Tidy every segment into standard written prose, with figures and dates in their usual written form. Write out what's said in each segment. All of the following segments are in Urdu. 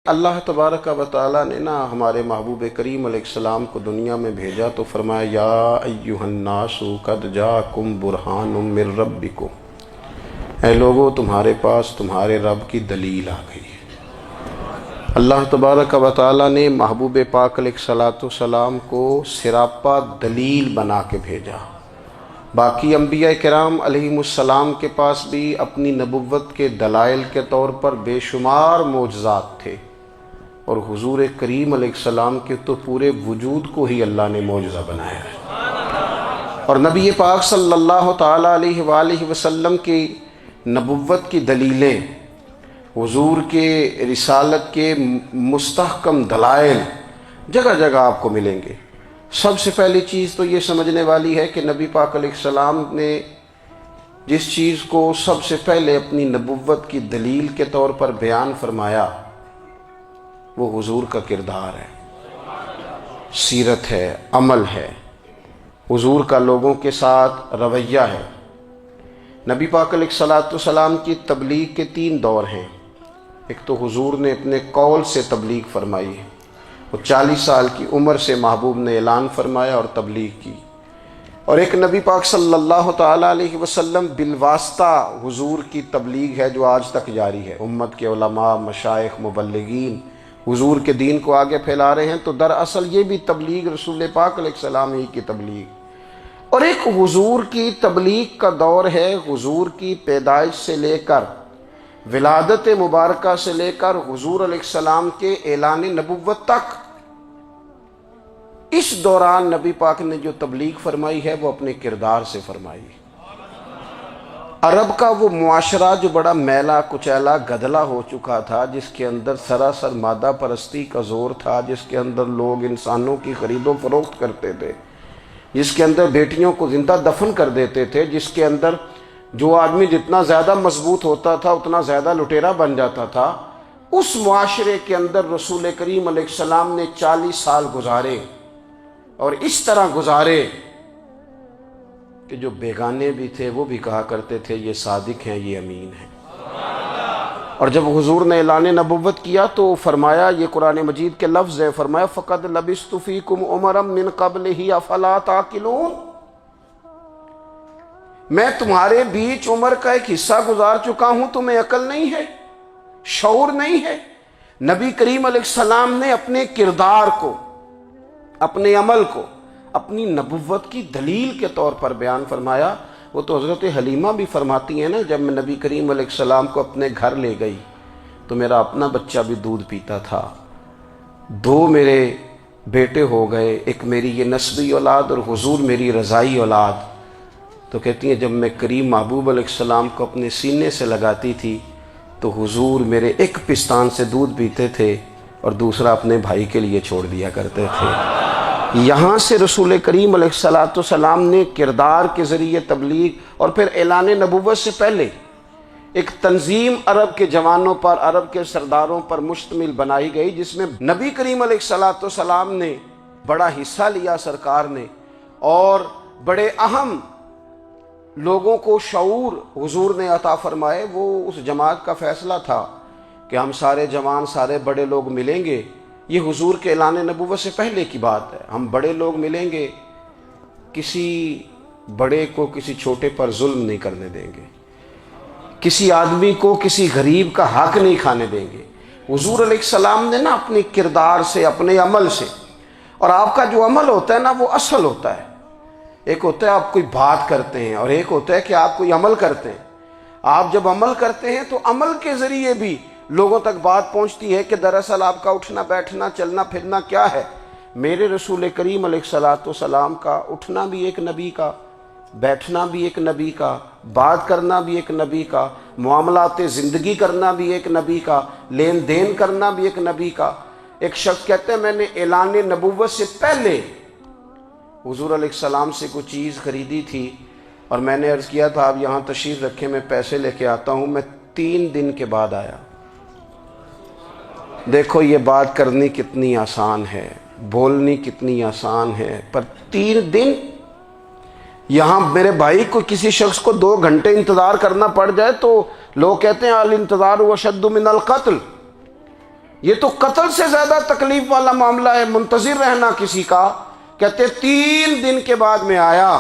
اللہ تبارک و تعالیٰ نے ہمارے محبوب کریم علیہ السلام کو دنیا میں بھیجا تو فرمایا یا ایھا الناس قد جاءکم برہان من ربکم، اے لوگو تمہارے پاس تمہارے رب کی دلیل آ گئی ہے۔ اللہ تبارک و تعالیٰ نے محبوب پاک علیہ السلام کو سراپا دلیل بنا کے بھیجا۔ باقی انبیاء کرام علیہم السلام کے پاس بھی اپنی نبوت کے دلائل کے طور پر بے شمار معجزات تھے، اور حضور کریم علیہ السلام کے تو پورے وجود کو ہی اللہ نے معجزہ بنایا ہے۔ اور نبی پاک صلی اللہ تعالیٰ علیہ وآلہ وسلم کی نبوت کی دلیلیں، حضور کے رسالت کے مستحکم دلائل جگہ جگہ آپ کو ملیں گے۔ سب سے پہلی چیز تو یہ سمجھنے والی ہے کہ نبی پاک علیہ السلام نے جس چیز کو سب سے پہلے اپنی نبوت کی دلیل کے طور پر بیان فرمایا وہ حضور کا کردار ہے، سیرت ہے، عمل ہے، حضور کا لوگوں کے ساتھ رویہ ہے۔ نبی پاک علیہ السلام کی تبلیغ کے 3 دور ہیں۔ ایک تو حضور نے اپنے قول سے تبلیغ فرمائی ہے، وہ 40 سال کی عمر سے محبوب نے اعلان فرمایا اور تبلیغ کی۔ اور ایک نبی پاک صلی اللہ تعالیٰ علیہ وسلم بالواسطہ حضور کی تبلیغ ہے جو آج تک جاری ہے۔ امت کے علماء، مشائخ، مبلغین حضور کے دین کو آگے پھیلا رہے ہیں، تو دراصل یہ بھی تبلیغ رسول پاک علیہ السلام ہی کی تبلیغ۔ اور ایک حضور کی تبلیغ کا دور ہے، حضور کی پیدائش سے لے کر ولادت مبارکہ سے لے کر حضور علیہ السلام کے اعلان نبوت تک۔ اس دوران نبی پاک نے جو تبلیغ فرمائی ہے وہ اپنے کردار سے فرمائی ہے۔ عرب کا وہ معاشرہ جو بڑا میلا کچیلا گدلا ہو چکا تھا، جس کے اندر سراسر مادہ پرستی کا زور تھا، جس کے اندر لوگ انسانوں کی خرید و فروخت کرتے تھے، جس کے اندر بیٹیوں کو زندہ دفن کر دیتے تھے، جس کے اندر جو آدمی جتنا زیادہ مضبوط ہوتا تھا اتنا زیادہ لٹیرا بن جاتا تھا، اس معاشرے کے اندر رسول کریم علیہ السلام نے 40 سال گزارے، اور اس طرح گزارے کہ جو بیگانے بھی تھے وہ بھی کہا کرتے تھے یہ صادق ہیں، یہ امین ہیں۔ اور جب حضور نے اعلان نبوت کیا تو فرمایا، یہ قرآن مجید کے لفظ ہے، فرمایا فَقَدْ لَبِثْتُ فِيكُمْ عُمَرًا مِّن قَبْلِهِ أَفَلَا تَعْقِلُونَ، میں تمہارے بیچ عمر کا ایک حصہ گزار چکا ہوں، تمہیں عقل نہیں ہے، شعور نہیں ہے۔ نبی کریم علیہ السلام نے اپنے کردار کو، اپنے عمل کو اپنی نبوت کی دلیل کے طور پر بیان فرمایا۔ وہ تو حضرت حلیمہ بھی فرماتی ہیں نا، جب میں نبی کریم علیہ السلام کو اپنے گھر لے گئی تو میرا اپنا بچہ بھی دودھ پیتا تھا، 2 میرے بیٹے ہو گئے، ایک میری یہ نسبی اولاد اور حضور میری رضائی اولاد۔ تو کہتی ہیں جب میں کریم محبوب علیہ السلام کو اپنے سینے سے لگاتی تھی تو حضور میرے ایک پستان سے دودھ پیتے تھے اور دوسرا اپنے بھائی کے لیے چھوڑ دیا کرتے تھے۔ یہاں سے رسول کریم علیہ السلام نے کردار کے ذریعے تبلیغ، اور پھر اعلان نبوت سے پہلے ایک تنظیم عرب کے جوانوں پر، عرب کے سرداروں پر مشتمل بنائی گئی، جس میں نبی کریم علیہ السلام نے بڑا حصہ لیا سرکار نے، اور بڑے اہم لوگوں کو شعور حضور نے عطا فرمائے۔ وہ اس جماعت کا فیصلہ تھا کہ ہم سارے جوان، سارے بڑے لوگ ملیں گے۔ یہ حضور کے اعلان نبوت سے پہلے کی بات ہے۔ ہم بڑے لوگ ملیں گے، کسی بڑے کو کسی چھوٹے پر ظلم نہیں کرنے دیں گے، کسی آدمی کو کسی غریب کا حق نہیں کھانے دیں گے۔ حضور علیہ السلام نے اپنے کردار سے، اپنے عمل سے، اور آپ کا جو عمل ہوتا ہے وہ اصل ہوتا ہے۔ ایک ہوتا ہے آپ کوئی بات کرتے ہیں، اور ایک ہوتا ہے کہ آپ کوئی عمل کرتے ہیں۔ آپ جب عمل کرتے ہیں تو عمل کے ذریعے بھی لوگوں تک بات پہنچتی ہے کہ دراصل آپ کا اٹھنا بیٹھنا، چلنا پھرنا کیا ہے۔ میرے رسول کریم علیہ السلام کا اٹھنا بھی ایک نبی کا، بیٹھنا بھی ایک نبی کا، بات کرنا بھی ایک نبی کا، معاملات زندگی کرنا بھی ایک نبی کا، لین دین کرنا بھی ایک نبی کا۔ ایک شخص کہتے ہیں میں نے اعلان نبوت سے پہلے حضور علیہ السلام سے کوئی چیز خریدی تھی، اور میں نے عرض کیا تھا آپ یہاں تشریف رکھیں، میں پیسے لے کے آتا ہوں۔ میں 3 دن کے بعد آیا۔ دیکھو یہ بات کرنی کتنی آسان ہے، بولنی کتنی آسان ہے، پر 3 دن یہاں میرے بھائی کو، کسی شخص کو 2 گھنٹے انتظار کرنا پڑ جائے تو لوگ کہتے ہیں الانتظار اشد من القتل، یہ تو قتل سے زیادہ تکلیف والا معاملہ ہے، منتظر رہنا کسی کا۔ کہتے 3 دن کے بعد میں آیا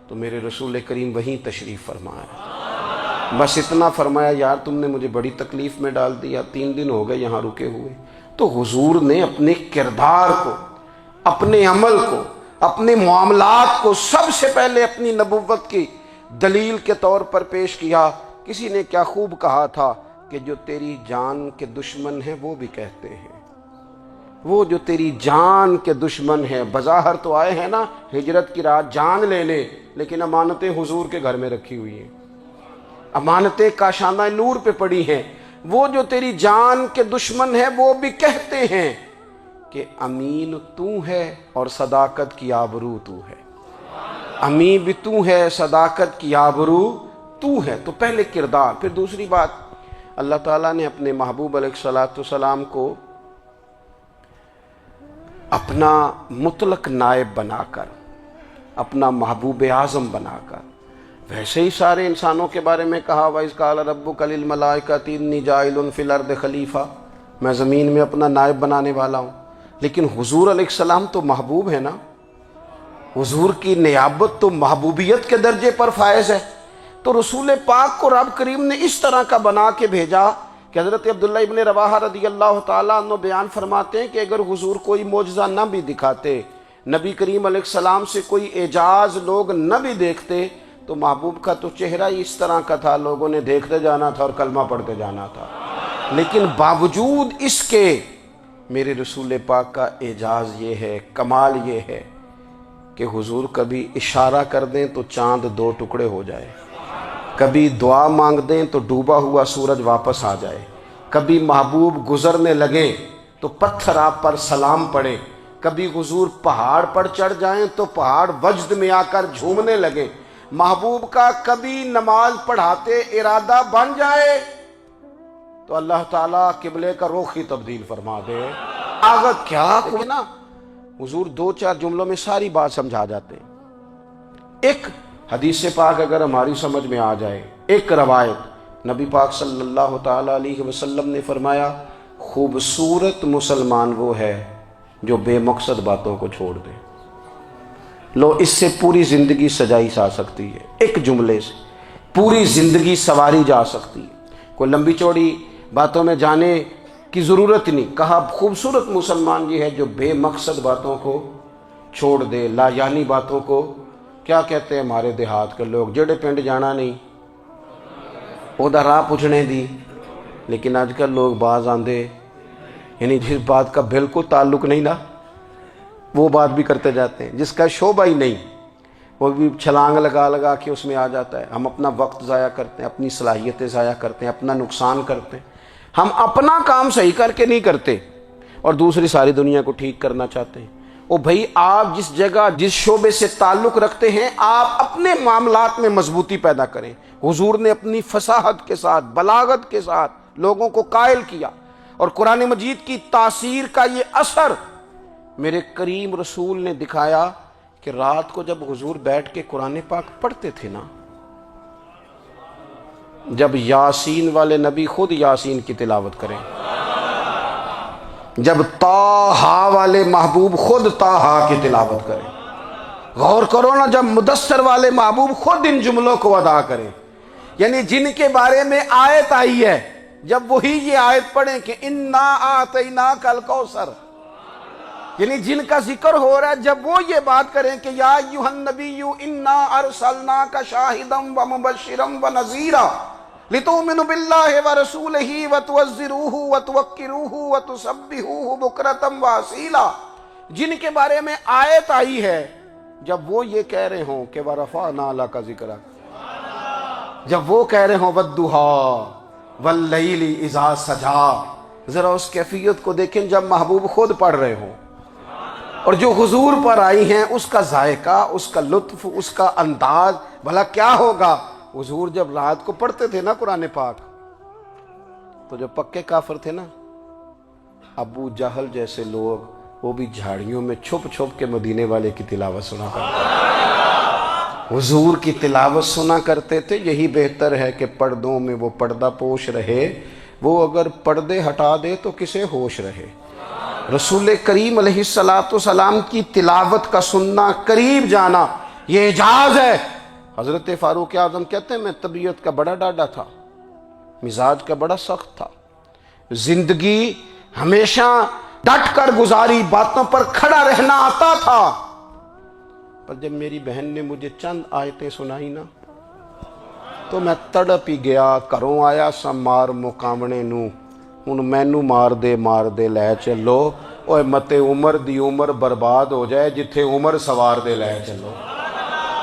تو میرے رسول کریم وہیں تشریف فرمایا، بس اتنا فرمایا یار تم نے مجھے بڑی تکلیف میں ڈال دیا، 3 دن ہو گئے یہاں رکے ہوئے۔ تو حضور نے اپنے کردار کو، اپنے عمل کو، اپنے معاملات کو سب سے پہلے اپنی نبوت کی دلیل کے طور پر پیش کیا۔ کسی نے کیا خوب کہا تھا کہ جو تیری جان کے دشمن ہیں وہ بھی کہتے ہیں، وہ جو تیری جان کے دشمن ہیں، بظاہر تو آئے ہیں نا ہجرت کی رات جان لے لے، لیکن امانتیں حضور کے گھر میں رکھی ہوئی ہیں، امانتیں کاشانہ نور پہ پڑی ہیں۔ وہ جو تیری جان کے دشمن ہیں وہ بھی کہتے ہیں کہ امین تو ہے اور صداقت کی آبرو تو ہے، امین بھی تو ہے، صداقت کی آبرو تو ہے۔ تو پہلے کردار۔ پھر دوسری بات، اللہ تعالیٰ نے اپنے محبوب علیہ السلام کو اپنا مطلق نائب بنا کر، اپنا محبوب اعظم بنا کر، ویسے ہی سارے انسانوں کے بارے میں کہا وَإِذْ قَالَ رَبُّكَ لِلْمَلَائِكَةِ إِنِّي جَاعِلٌ فِي الْأَرْضِ خَلِيفَةً، میں زمین میں اپنا نائب بنانے والا ہوں۔ لیکن حضور علیہ السلام تو محبوب ہے نا، حضور کی نیابت تو محبوبیت کے درجے پر فائز ہے۔ تو رسول پاک کو رب کریم نے اس طرح کا بنا کے بھیجا کہ حضرت عبداللہ ابن رواحہ رضی اللہ تعالیٰ عنہ بیان فرماتے ہیں کہ اگر حضور کوئی معجزہ نہ بھی دکھاتے، نبی کریم علیہ السلام سے کوئی اعجاز لوگ نہ بھی دیکھتے، تو محبوب کا تو چہرہ ہی اس طرح کا تھا، لوگوں نے دیکھتے جانا تھا اور کلمہ پڑھتے جانا تھا۔ لیکن باوجود اس کے میرے رسول پاک کا اعجاز یہ ہے، کمال یہ ہے کہ حضور کبھی اشارہ کر دیں تو چاند 2 ٹکڑے ہو جائے، کبھی دعا مانگ دیں تو ڈوبا ہوا سورج واپس آ جائے، کبھی محبوب گزرنے لگیں تو پتھر آپ پر سلام پڑے، کبھی حضور پہاڑ پر چڑھ جائیں تو پہاڑ وجد میں آ کر جھومنے لگے، محبوب کا کبھی نماز پڑھاتے ارادہ بن جائے تو اللہ تعالیٰ قبلے کا رخ ہی تبدیل فرما دے۔ آگت کیا کہ نا حضور 2-4 جملوں میں ساری بات سمجھا جاتے ہیں۔ ایک حدیث پاک اگر ہماری سمجھ میں آ جائے، ایک روایت نبی پاک صلی اللہ تعالیٰ علیہ وسلم نے فرمایا خوبصورت مسلمان وہ ہے جو بے مقصد باتوں کو چھوڑ دے۔ لو اس سے پوری زندگی سجائی جا سکتی ہے، ایک جملے سے پوری زندگی سواری جا سکتی ہے، کوئی لمبی چوڑی باتوں میں جانے کی ضرورت نہیں۔ کہا خوبصورت مسلمان یہ ہے جو بے مقصد باتوں کو چھوڑ دے، لا یعنی باتوں کو، کیا کہتے ہیں ہمارے دیہات کے لوگ، جڑے پنڈ جانا نہیں ادھر راہ پوچھنے دی۔ لیکن آج کل لوگ باز آندے، یعنی جس بات کا بالکل تعلق نہیں نا وہ بات بھی کرتے جاتے ہیں، جس کا شعبہ ہی نہیں وہ بھی چھلانگ لگا لگا کے اس میں آ جاتا ہے۔ ہم اپنا وقت ضائع کرتے ہیں، اپنی صلاحیتیں ضائع کرتے ہیں، اپنا نقصان کرتے ہیں، ہم اپنا کام صحیح کر کے نہیں کرتے اور دوسری ساری دنیا کو ٹھیک کرنا چاہتے ہیں۔ او بھائی، آپ جس جگہ جس شعبے سے تعلق رکھتے ہیں آپ اپنے معاملات میں مضبوطی پیدا کریں۔ حضور نے اپنی فصاحت کے ساتھ، بلاغت کے ساتھ لوگوں کو قائل کیا، اور قرآن مجید کی تاثیر کا یہ اثر میرے کریم رسول نے دکھایا کہ رات کو جب حضور بیٹھ کے قرآن پاک پڑھتے تھے نا، جب یاسین والے نبی خود یاسین کی تلاوت کریں، جب طٰہٰ والے محبوب خود طٰہٰ کی تلاوت کریں، غور کرو نا، جب مدثر والے محبوب خود ان جملوں کو ادا کریں، یعنی جن کے بارے میں آیت آئی ہے، جب وہی یہ آیت پڑھیں کہ اِنَّا أَعْطَيْنَاكَ الْكَوْثَرَ، یعنی جن کا ذکر ہو رہا ہے، جب وہ یہ بات کریں کہ یا ایھا النبی انا ارسلناک شاہدا ومبشرا ونذیرا لتؤمنوا باللہ ورسولہ وتعزروہ وتوقروہ وتسبحوہ بکرۃ واصیلا، جن کے بارے میں آیت آئی ہے، جب وہ یہ کہہ رہے ہوں کہ ورفعنا لک ذکرک، جب وہ کہہ رہے ہوں والضحیٰ واللیل اذا سجا، ذرا اس کیفیت کو دیکھیں جب محبوب خود پڑھ رہے ہوں، اور جو حضور پر آئی ہیں اس کا ذائقہ، اس کا لطف، اس کا انداز بھلا کیا ہوگا۔ حضور جب رات کو پڑھتے تھے نا قرآن پاک، تو جو پکے کافر تھے نا، ابو جہل جیسے لوگ، وہ بھی جھاڑیوں میں چھپ چھپ کے مدینے والے کی تلاوت سنا کرتے، حضور کی تلاوت سنا کرتے تھے۔ یہی بہتر ہے کہ پردوں میں وہ پردہ پوش رہے، وہ اگر پردے ہٹا دے تو کسے ہوش رہے۔ رسول کریم علیہ السلام کی تلاوت کا سننا، قریب جانا، یہ اعجاز ہے۔ حضرت فاروق اعظم کہتے ہیں میں طبیعت کا بڑا ڈاڈا تھا، مزاج کا بڑا سخت تھا، زندگی ہمیشہ ڈٹ کر گزاری، باتوں پر کھڑا رہنا آتا تھا، پر جب میری بہن نے مجھے چند آیتیں سنائی نا تو میں تڑپ ہی گیا۔ کروں آیا سا مار مقامنے نو، ہن مینو مار دے لے چلو، اوے متے عمر دی عمر برباد ہو جائے، جتھے عمر سوار دے لے چلو۔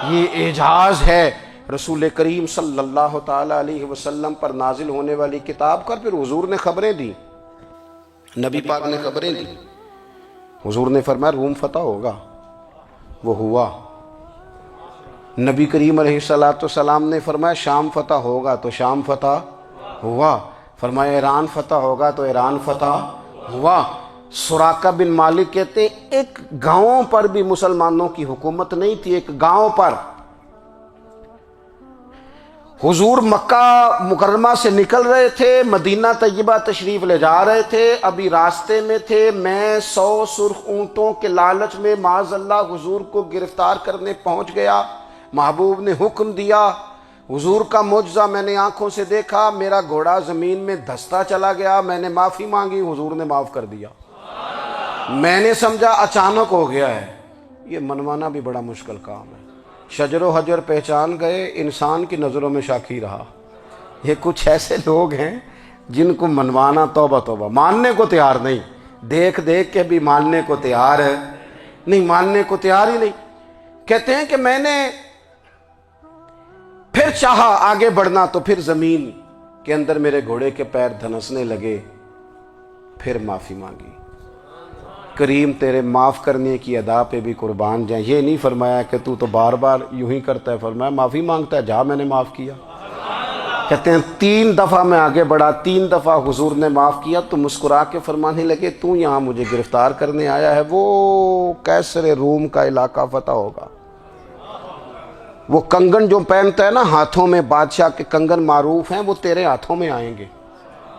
یہ اعجاز ہے رسول کریم صلی اللہ تعالی علیہ وسلم پر نازل ہونے والی کتاب کا۔ پھر حضور نے خبریں دی، نبی پاک نے خبریں دی۔ حضور نے فرمایا روم فتح ہوگا، وہ ہوا۔ نبی کریم علیہ السلام نے فرمایا شام فتح ہوگا، تو شام فتح ہوا۔ فرمایا ایران فتح ہوگا، تو ایران فتح ہوا۔ سراقہ بن مالک کہتے ہیں ایک گاؤں پر بھی مسلمانوں کی حکومت نہیں تھی، ایک گاؤں پر۔ حضور مکہ مکرمہ سے نکل رہے تھے، مدینہ طیبہ تشریف لے جا رہے تھے، ابھی راستے میں تھے، میں 100 سرخ اونٹوں کے لالچ میں معاذ اللہ حضور کو گرفتار کرنے پہنچ گیا۔ محبوب نے حکم دیا، حضور کا معجزہ میں نے آنکھوں سے دیکھا، میرا گھوڑا زمین میں دھستا چلا گیا، میں نے معافی مانگی، حضور نے معاف کر دیا۔ میں نے سمجھا اچانک ہو گیا ہے۔ یہ منوانا بھی بڑا مشکل کام ہے۔ شجر و حجر پہچان گئے، انسان کی نظروں میں شاکی رہا۔ یہ کچھ ایسے لوگ ہیں جن کو منوانا توبہ توبہ، ماننے کو تیار نہیں، دیکھ دیکھ کے بھی ماننے کو تیار ہے نہیں، ماننے کو تیار ہی نہیں۔ کہتے ہیں کہ میں نے پھر چاہا آگے بڑھنا تو پھر زمین کے اندر میرے گھوڑے کے پیر دھنسنے لگے، پھر معافی مانگی۔ کریم تیرے معاف کرنے کی ادا پہ بھی قربان جائیں۔ یہ نہیں فرمایا کہ تو بار بار یوں ہی کرتا ہے، فرمایا معافی مانگتا ہے، جا میں نے معاف کیا۔ کہتے ہیں 3 دفعہ میں آگے بڑھا، 3 دفعہ حضور نے معاف کیا تو مسکرا کے فرمانے لگے تو یہاں مجھے گرفتار کرنے آیا ہے، وہ کیسر روم کا علاقہ فتح ہوگا۔ وہ کنگن جو پہنتا ہے نا ہاتھوں میں، بادشاہ کے کنگن معروف ہیں، وہ تیرے ہاتھوں میں آئیں گے۔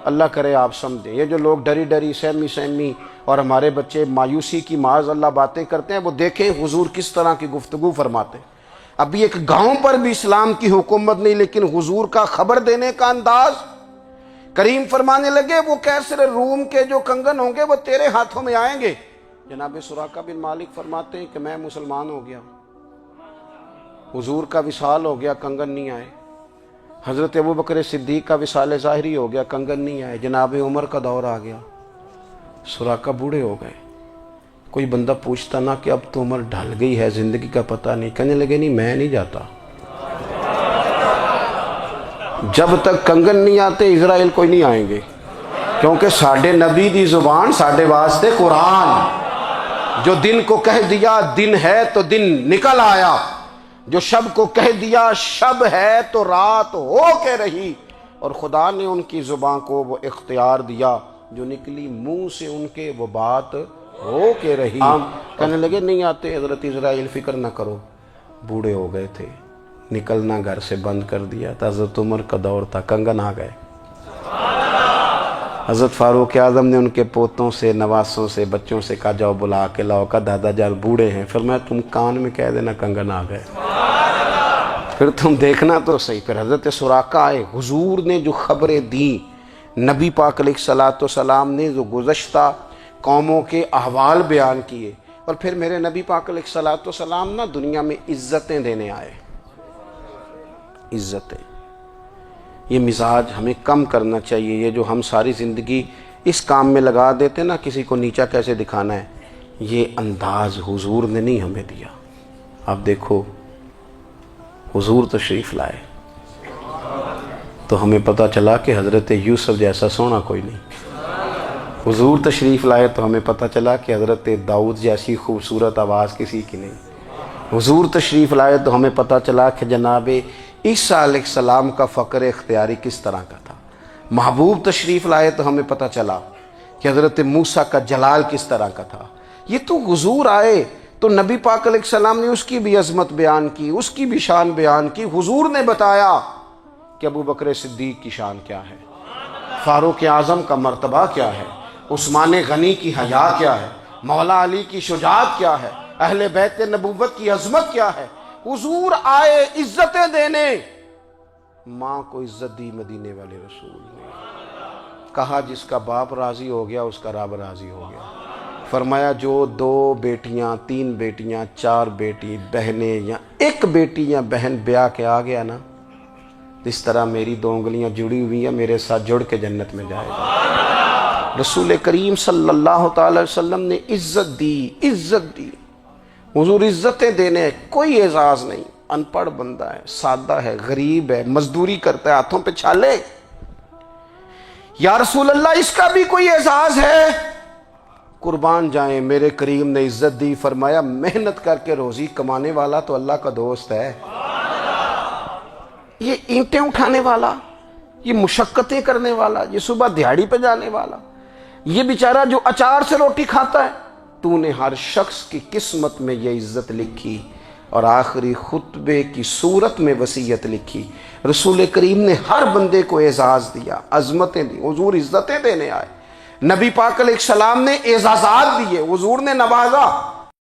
اللہ کرے آپ سمجھیں۔ یہ جو لوگ ڈری ڈری سہمی اور ہمارے بچے مایوسی کی معاذ اللہ باتیں کرتے ہیں، وہ دیکھیں حضور کس طرح کی گفتگو فرماتے ہیں۔ ابھی ایک گاؤں پر بھی اسلام کی حکومت نہیں، لیکن حضور کا خبر دینے کا انداز۔ کریم فرمانے لگے وہ کیسر روم کے جو کنگن ہوں گے وہ تیرے ہاتھوں میں آئیں گے۔ جناب سراقہ بن مالک فرماتے ہیں کہ میں مسلمان ہو گیا، حضور کا وصال ہو گیا، کنگن نہیں آئے۔ حضرت ابوبکر صدیق کا وصال ظاہری ہو گیا، کنگن نہیں آئے۔ جناب عمر کا دور آ گیا، سراقہ بوڑھے ہو گئے۔ کوئی بندہ پوچھتا نا کہ اب تو عمر ڈھل گئی ہے، زندگی کا پتہ نہیں، کہنے لگے نہیں میں نہیں جاتا، جب تک کنگن نہیں آتے اسرائیل کوئی نہیں آئیں گے، کیونکہ ساڈے نبی دی زبان ساڈے واسطے قرآن۔ جو دن کو کہہ دیا دن ہے تو دن نکل آیا، جو شب کو کہہ دیا شب ہے تو رات ہو کے رہی، اور خدا نے ان کی زبان کو وہ اختیار دیا، جو نکلی منہ سے ان کے وہ بات ہو کے رہی۔ کہنے لگے نہیں آتے حضرت اسرائیل، فکر نہ کرو، بوڑھے ہو گئے تھے، نکلنا گھر سے بند کر دیا تھا، حضرت عمر کا دور تھا، کنگن آ گئے۔ حضرت فاروق اعظم نے ان کے پوتوں سے، نواسوں سے، بچوں سے کہا جاؤ بلا کے لاؤ، کہا دادا جان بوڑھے ہیں، فرمایا تم کان میں کہہ دینا کنگن آ گئے، پھر تم دیکھنا تو صحیح۔ پھر حضرت سراقہ آئے، حضور نے جو خبریں دیں، نبی پاک علیہ السلام نے جو گزشتہ قوموں کے احوال بیان کیے، اور پھر میرے نبی پاک علیہ السلام نا دنیا میں عزتیں دینے آئے۔ عزتیں، یہ مزاج ہمیں کم کرنا چاہیے۔ یہ جو ہم ساری زندگی اس کام میں لگا دیتے نا، کسی کو نیچا کیسے دکھانا ہے، یہ انداز حضور نے نہیں ہمیں دیا۔ آپ دیکھو حضور تشریف لائے تو ہمیں پتہ چلا کہ حضرت یوسف جیسا سونا کوئی نہیں۔ حضور تشریف لائے تو ہمیں پتہ چلا کہ حضرت داؤد جیسی خوبصورت آواز کسی کی نہیں۔ حضور تشریف لائے تو ہمیں پتہ چلا کہ جناب عیسیٰ علیہ السلام کا فقر اختیاری کس طرح کا تھا۔ محبوب تشریف لائے تو ہمیں پتہ چلا کہ حضرت موسیٰ کا جلال کس طرح کا تھا۔ یہ تو حضور آئے تو نبی پاک علیہ السلام نے اس کی بھی عظمت بیان کی، اس کی بھی شان بیان کی۔ حضور نے بتایا کہ ابو بکر صدیق کی شان کیا ہے، فاروق اعظم کا مرتبہ کیا ہے، عثمان غنی کی حیا کیا ہے، مولا علی کی شجاعت کیا ہے، اہل بیت نبوت کی عظمت کیا ہے۔ حضور آئے عزتیں دینے، ماں کو عزت دی مدینے والے رسول نے۔ کہا جس کا باپ راضی ہو گیا اس کا رب راضی ہو گیا۔ فرمایا جو 2 بیٹیاں 3 بیٹیاں 4 بیٹی بہنیں یا 1 بیٹی یا بہن بیاہ کے آ گیا نا، اس طرح میری 2 انگلیاں جڑی ہوئی ہیں، میرے ساتھ جڑ کے جنت میں جائے گا۔ رسول کریم صلی اللہ تعالی وسلم نے عزت دی۔ حضور عزتیں دینے، کوئی اعزاز نہیں۔ ان پڑھ بندہ ہے، سادہ ہے، غریب ہے، مزدوری کرتا ہے، ہاتھوں پہ چھالے، یا رسول اللہ اس کا بھی کوئی اعزاز ہے؟ قربان جائیں، میرے کریم نے عزت دی، فرمایا محنت کر کے روزی کمانے والا تو اللہ کا دوست ہے۔ یہ اینٹیں اٹھانے والا، یہ مشقتیں کرنے والا، یہ صبح دیہڑی پہ جانے والا، یہ بیچارہ جو اچار سے روٹی کھاتا ہے، تو نے ہر شخص کی قسمت میں یہ عزت لکھی اور آخری خطبے کی صورت میں وصیت لکھی۔ رسول کریم نے ہر بندے کو اعزاز دیا، عظمتیں دی۔ حضور عزتیں دینے آئے، نبی پاک علیہ السلام نے اعزازات دیے، حضور نے نوازا۔